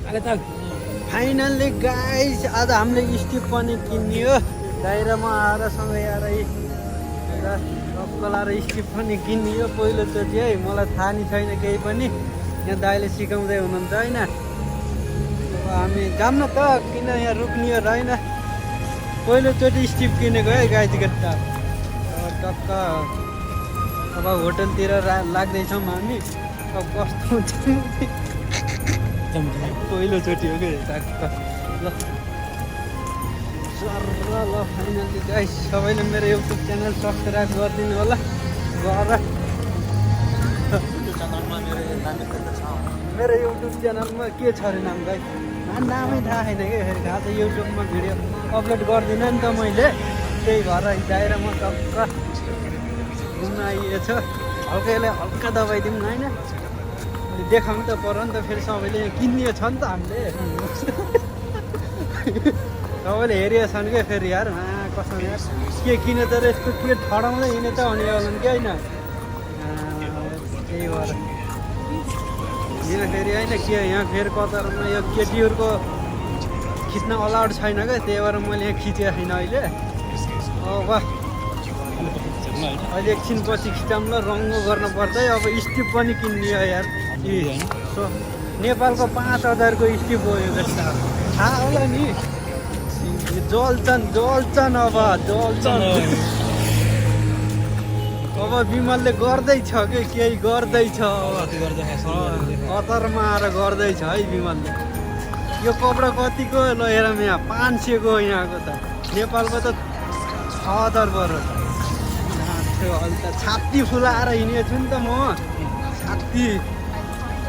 Finally guys आज हामीले स्टिप पनि किनियो दाइरामा आएर सँगै आएर कलाएर स्टिप पनि किनियो पहिलोचोटि है। मलाई थाहा नि छैन केही पनि, यहाँ दाइले सिकाउँदै हुनुहुन्छ होइन। अब हामी जाऊँ न त, किन यहाँ रुक्ने होइन। पहिलोचोटि स्टिप किनेको है गाइस गेट्टा। टक्क अब होटलतिर लाग्दैछौँ हामी। अब कस्तो हुन्छ पहिलोचोटि हो कि टक्क। ल ल फाइनली गाइस सबैले मेरो युट्युब च्यानल सब्सक्राइब गरिदिनु होला। मेरो युट्युब च्यानलमा के छ अरे नाम गाइस, नामै थाहा छैन कि। फेरि आज युट्युबमा भिडियो अपलोड गर्दिनँ नि त मैले, त्यही भएर दाइरामा टक्क घुम्न आइएछ। हल्काले हल्का दबाइदिउँ न होइन, देखाउनु त पर्यो नि त। फेरि सबैले किन्ने छ नि त, हामीले सबैले हेरिएछन् क्या फेरि यार। कसम यार के किने त यस्तो के ठडाउँदै हिँड्ने त भने होला कि होइन। त्यही भएर यहाँ फेरि होइन के यहाँ फेरि कतारमा यो केटीहरूको खिच्न अलाउड छैन क्या, त्यही भएर मैले यहाँ खिचेको छैन अहिले। अब अहिले एकछिन पछि खिचाउँ ल, रङ्गो गर्न पर्छ है। अब स्टिप पनि किन्ने हो यार। नेपालको 5,000को स्टिप हो यो जस्ता, थाहा होला नि। जल्छन् अब जल्छन्। अब विमलले गर्दैछ कि केही गर्दैछ, कतारमा आएर गर्दैछ है विमलले। यो कपडा कतिको ल हेर यहाँ 500को हो यहाँको त, नेपालको त 6,000 पर्यो। अहिले त छाती फुलाएर हिँडेको छु नि त म, छाती।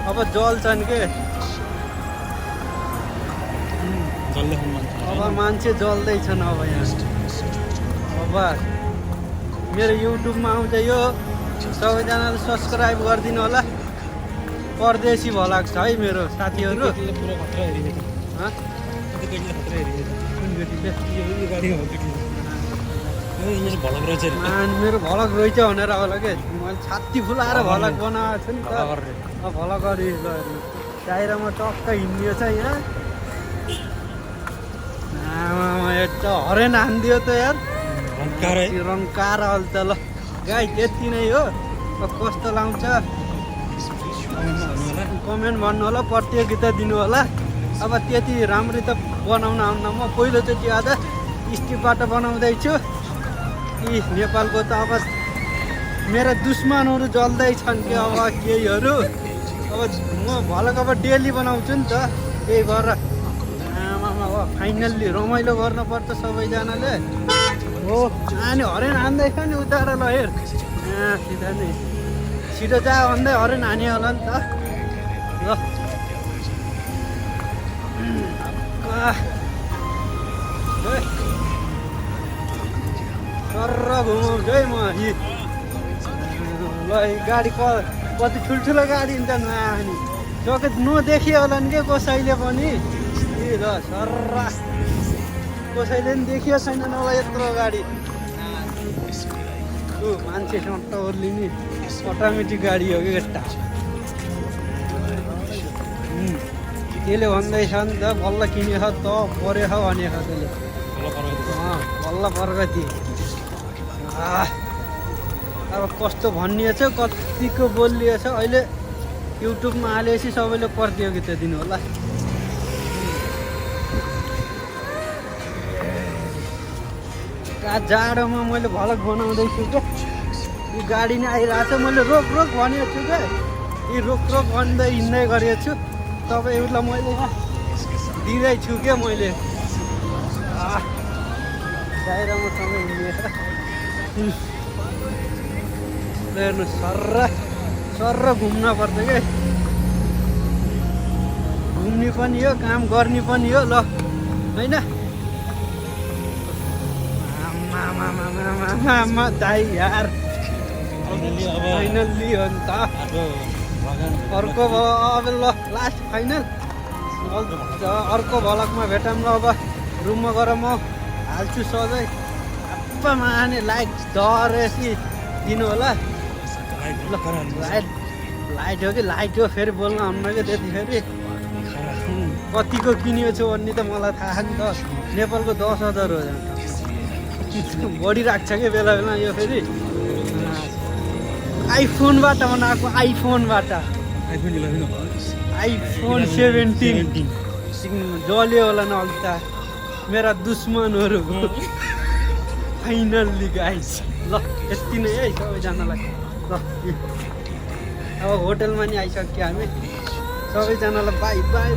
अब जल्छन् के, अब मान्छे जल्दैछन् अब यहाँ। अब मेरो युट्युबमा आउँछ यो, सबैजनाले सब्सक्राइब गरिदिनु होला। परदेशी भ्लग छ है मेरो साथीहरू। मेरो भ्लग रहेछ भनेर होला कि, मैले छाती फुलाएर भ्लग बनाएको छु नि त। भ्लग गरी दाइरामा टक्क हिँड्ने छ यहाँ। त हरेन हानिदियो त यार, रङ्कार अहिले त। ल गाई त्यति नै हो। अब कस्तो लाउँछ कमेन्ट भन्नु होला, प्रतियोगिता दिनु होला। अब त्यति राम्ररी त बनाउन आउन म पहिलोचोटि आज स्टिपबाट बनाउँदैछु। यी नेपालको त अब मेरा दुश्मनहरू जल्दैछन् कि अब केहीहरू। अब म भलक अब डेली बनाउँछु नि त, त्यही भएर फाइनल्ली रमाइलो गर्नुपर्छ सबैजनाले हो। अनि हरेन हान्दैछ नि उताएर ल हेर, सिधा नै छिटो जा भन्दै हरेन हाने होला नि त। ल सर घुमाउँछु है म। ल गाडी कति ठुल्ठुलो गाडी हुन्छ नि, जग्गा नदेखियो होला नि के कसैले पनि। ल सर्रा कसैले पनि देखियो छैन होला यत्रो गाडी। मान्छे सट्ट ओर्लिने अटोमेटिक गाडी हो कि यता। त्यसले भन्दैछ नि त बल्ल किनेछ त परेछ भनेछ त्यसले, बल्ल प्रगति। अब कस्तो भनिएछ, कतिको बोलिएछ। अहिले युट्युबमा हालेपछि सबैले प्रतियोगिता दिनु होला। जाडोमा मैले भलक बनाउँदैछु क्या, यो गाडी नै आइरहेको छ। मैले रोक भनेको छु क्या, यी रोक भन्दै हिँड्दै गरेको छु। तपाईँहरूलाई मैले यहाँ दिँदैछु क्या मैले। दाइरामा सँगै हिँडेर हेर्नु सर्र घुम्न पर्छ क्या, घुम्ने पनि हो काम गर्ने पनि हो। ल होइन दाइ यार फाइनल्ली हो नि त। अर्को अब ल लास्ट फाइनल अर्को भलकमा भेटौँ ल। अब रुममा गएर म हाल्छु सधैँ। माने लाइट डरेसी दिनु होला। लाइट हो कि लाइट हो, फेरि बोल्न हुन्न कि त्यतिखेरि। कतिको किनिएको छु भन्ने त मलाई थाहा नि त नेपालको 10,000 हो बढी राख्छ क्या बेला बेला यो फेरि आइफोनबाट बनाएको आइफोन 17 जल्यो होला न अघि त मेरा दुश्मनहरू फाइनल्ली गाइस ल यति नै है सबैजनालाई ल अब होटलमा नि आइसक्यो हामी सबैजनालाई बाई बाई